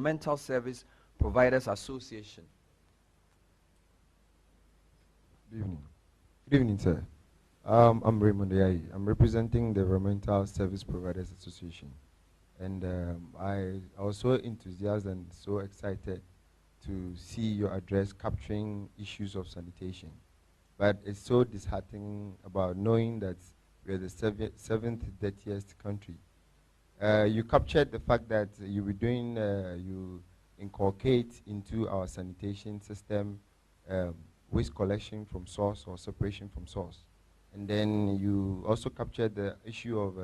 Environmental Service Providers Association. Good evening. Good evening, sir. I'm Raymond Yai. I'm representing the Environmental Service Providers Association. And I was so enthusiastic and so excited to see your address capturing issues of sanitation. But it's so disheartening about knowing that we're the seventh dirtiest country. You captured the fact that you were doing, you inculcate into our sanitation system waste collection from source or separation from source. And then you also captured the issue of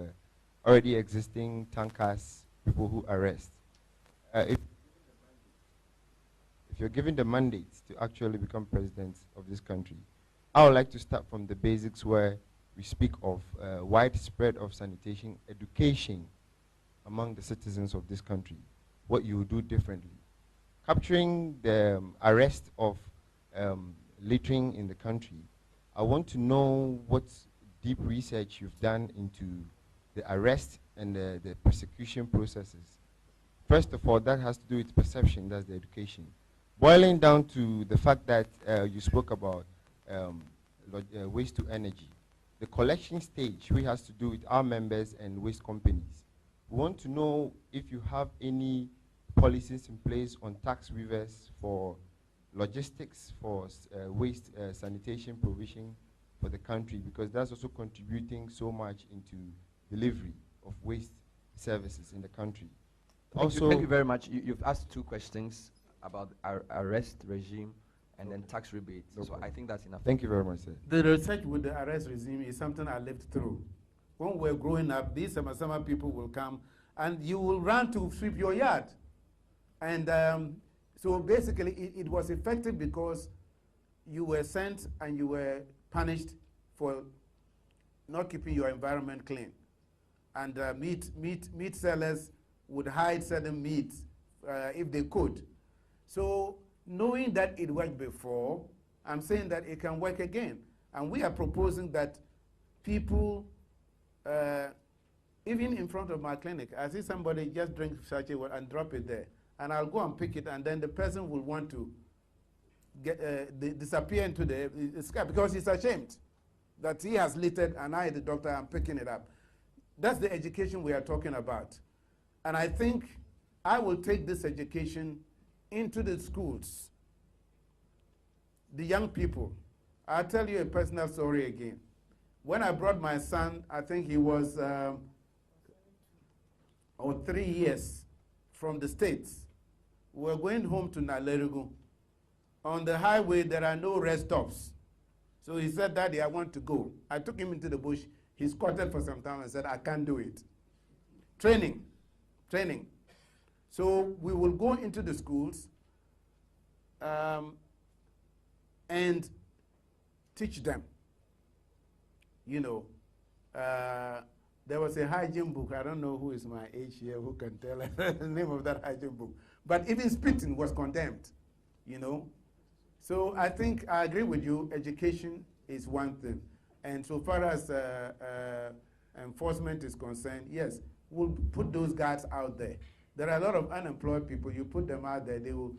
already existing tankers, people who arrest. If you're given the mandate to actually become president of this country, I would like to start from the basics where we speak of widespread of sanitation education among the citizens of this country, what you would do differently. Capturing the arrest of littering in the country, I want to know what deep research you've done into the arrest and the persecution processes. First of all, that has to do with perception, that's the education. Boiling down to the fact that you spoke about waste to energy. The collection stage, which has to do with our members and waste companies. We want to know if you have any policies in place on tax waivers for logistics, for waste sanitation provision for the country, because that's also contributing so much into delivery of waste services in the country. Thank you very much. You've asked two questions about our arrest regime and then tax rebates. No so problem. I think that's enough. Thank you very much, sir. The research with the arrest regime is something I lived through. When we were growing up, these summer people will come and you will run to sweep your yard. And so basically it was effective because you were sent and you were punished for not keeping your environment clean. And meat sellers would hide certain meats if they could. So knowing that it worked before, I'm saying that it can work again. And we are proposing that people, even in front of my clinic, I see somebody just drink sachet water and drop it there. And I'll go and pick it, and then the person will want to disappear into the sky because he's ashamed that he has littered and I, the doctor, am picking it up. That's the education we are talking about. And I think I will take this education into the schools. The young people. I'll tell you a personal story again. When I brought my son, I think he was 3 years from the States. We were going home to Nalerugu. On the highway, there are no rest stops. So he said, Daddy, I want to go. I took him into the bush. He squatted for some time and said, I can't do it. Training. So we will go into the schools and teach them. You know, there was a hygiene book. I don't know who is my age here who can tell the name of that hygiene book. But even spitting was condemned, you know. So I think I agree with you. Education is one thing. And so far as enforcement is concerned, yes, we'll put those guards out there. There are a lot of unemployed people. You put them out there, they'll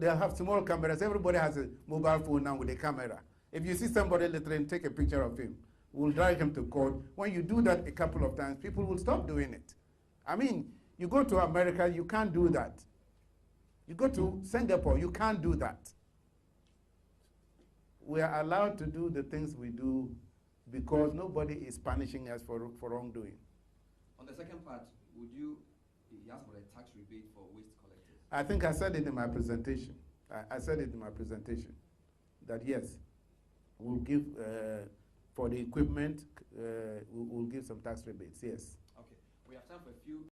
have small cameras. Everybody has a mobile phone now with a camera. If you see somebody littering, take a picture of him. We'll drag him to court. When you do that a couple of times, people will stop doing it. I mean, you go to America, you can't do that. You go to Singapore, you can't do that. We are allowed to do the things we do because nobody is punishing us for wrongdoing. On the second part, would you ask for a tax rebate for waste collectors? I think I said it in my presentation. I said it in my presentation that yes, we'll give for the equipment, we'll give some tax rebates, yes. Okay, we have time for a few